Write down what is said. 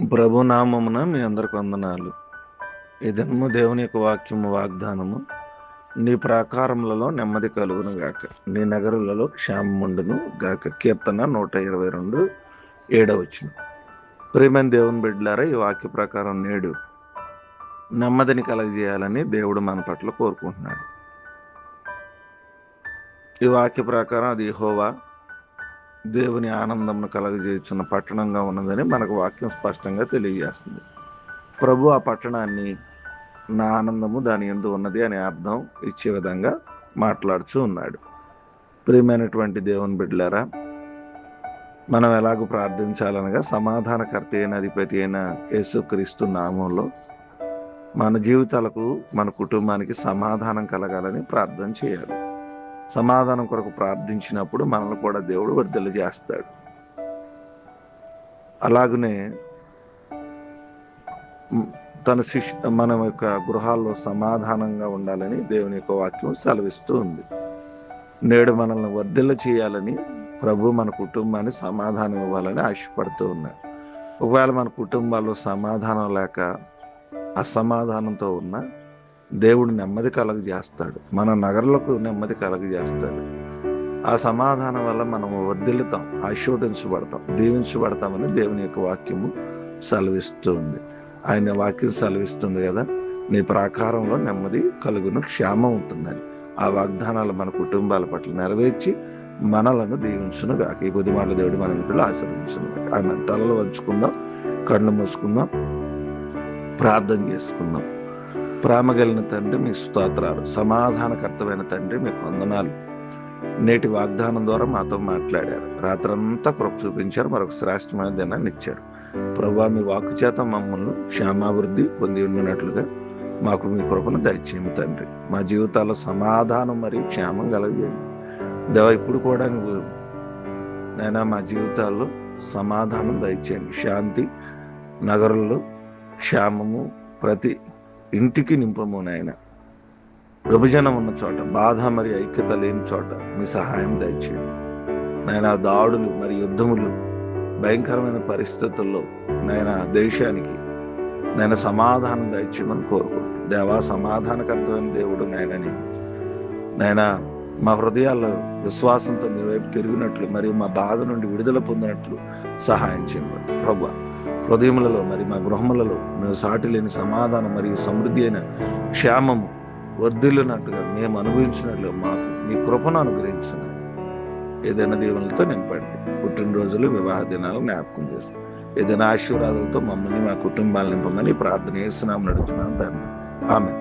ప్రభు నామమున మీ అందరికి వందనాలు. ఈ దినము దేవుని యొక్క వాక్యము వాగ్దానము, నీ ప్రాకారములలో నెమ్మది కలుగును గాక, నీ నగరులలో క్షేమముండును గాక. కీర్తన 122:7. ప్రియమైన దేవుని బిడ్డలారా, ఈ వాక్య ప్రకారం నేడు నెమ్మదిని కలగజేయాలని దేవుడు మన పట్ల కోరుకుంటున్నాడు. ఈ వాక్య ప్రకారం అది యెహోవా దేవుని ఆనందంను కలగజేయుచున్న పట్టణంగా ఉన్నదని మనకు వాక్యం స్పష్టంగా తెలియజేస్తుంది. ప్రభు ఆ పట్టణాన్ని నా ఆనందము దాని యందు ఉన్నది అనే అర్థం ఇచ్చే విధంగా మాట్లాడుతూ ఉన్నాడు. ప్రియమైనటువంటి దేవుని బిడ్డలారా, మనం ఎలాగో ప్రార్థించాలనగా సమాధానకర్త అయిన అధిపతి అయిన యేసుక్రీస్తు నామంలో మన జీవితాలకు, మన కుటుంబానికి సమాధానం కలగాలని ప్రార్థన చేయాలి. సమాధానం కొరకు ప్రార్థించినప్పుడు మనల్ని కూడా దేవుడు వర్ధిల్ల చేస్తాడు. అలాగనే మన యొక్క గృహాల్లో సమాధానంగా ఉండాలని దేవుని యొక్క వాక్యం సెలవిస్తూ ఉంది. నేడు మనల్ని వర్ధిల్ల చేయాలని ప్రభు మన కుటుంబాన్ని సమాధానం ఇవ్వాలని ఆశపడుతూ ఉన్నారు. ఒకవేళ మన కుటుంబాల్లో సమాధానం లేక అసమాధానంతో ఉన్న దేవుడు నెమ్మది కలగజేస్తాడు. మన నగరాలకు నెమ్మది కలగజేస్తాడు. ఆ సమాధానం వల్ల మనము వర్ధిల్లుతాం, ఆశీర్వదించబడతాం, దీవించబడతామని దేవుని యొక్క వాక్యము సెలవిస్తుంది. ఆయన వాక్యం సెలవిస్తుంది కదా, నీ ప్రాకారంలో నెమ్మది కలుగును, క్షేమం ఉంటుందని. ఆ వాగ్దానాలు మన కుటుంబాల పట్ల నెరవేర్చి మనలను దీవించును గాక. ఈ కొద్ది మాటల దేవుడు మన ఇంట్లో ఆశీర్వదించును గాక. ఆమె తలలు వంచుకుందాం, కళ్ళు మూసుకుందాం, ప్రార్థన చేసుకుందాం. ప్రేమ కలిగిన తండ్రి, మీ స్తోత్రాలు. సమాధానకర్తమైన తండ్రి, మీకు వందనాలు. నేటి వాగ్దానం ద్వారా మాతో మాట్లాడారు. రాత్రంతా కృప చూపించారు, మరొక శ్రేష్టమైన దినాన్ని ఇచ్చారు. ప్రభువా, మీ వాక్కు చేత మమ్మల్ని క్షేమాభివృద్ధి పొంది ఉండినట్లుగా మాకు మీ కృపను దయచేయము తండ్రి. మా జీవితాల్లో సమాధానం మరియు క్షేమం కలగజేయండి దేవా. ఇప్పుడు కూడా నువ్వు నైనా మా జీవితాల్లో సమాధానం దయచేయండి. శాంతి నగరంలో క్షేమము ప్రతి ఇంటికి నింపము నాయన. విభజన ఉన్న చోట, బాధ మరియు ఐక్యత లేని చోట మీ సహాయం దయచేయండి నాయన. దాడులు మరియు యుద్ధములు, భయంకరమైన పరిస్థితుల్లో నాయన దేశానికి నాయన సమాధానం దయచేయమని కోరుకుంటున్నాను దేవా. సమాధానకర్తమైన దేవుడు నాయనని నాయన మా హృదయాల్లో విశ్వాసంతో మీ వైపు తిరిగినట్లు మరియు మా బాధ నుండి విడుదల పొందినట్లు సహాయం చేయండి ప్రభువా. హృదయములలో మరి మా గృహములలో మేము సాటి లేని సమాధానం మరియు సమృద్ధి అయిన క్షేమము వర్ధిల్లినట్టుగా మేము అనుభవించినట్లుగా మాకు మీ కృపను అనుగ్రహించండి. ఏదైనా దీవెనలతో నింపండి. పుట్టినరోజులు, వివాహ దినాలు జ్ఞాపకం చేస్తాం. ఏదైనా ఆశీర్వాదాలతో మమ్మల్ని, మా కుటుంబాలను నింపమని ప్రార్థన చేస్తున్నాం, నడుచున్నాం తండ్రి. ఆమేన్.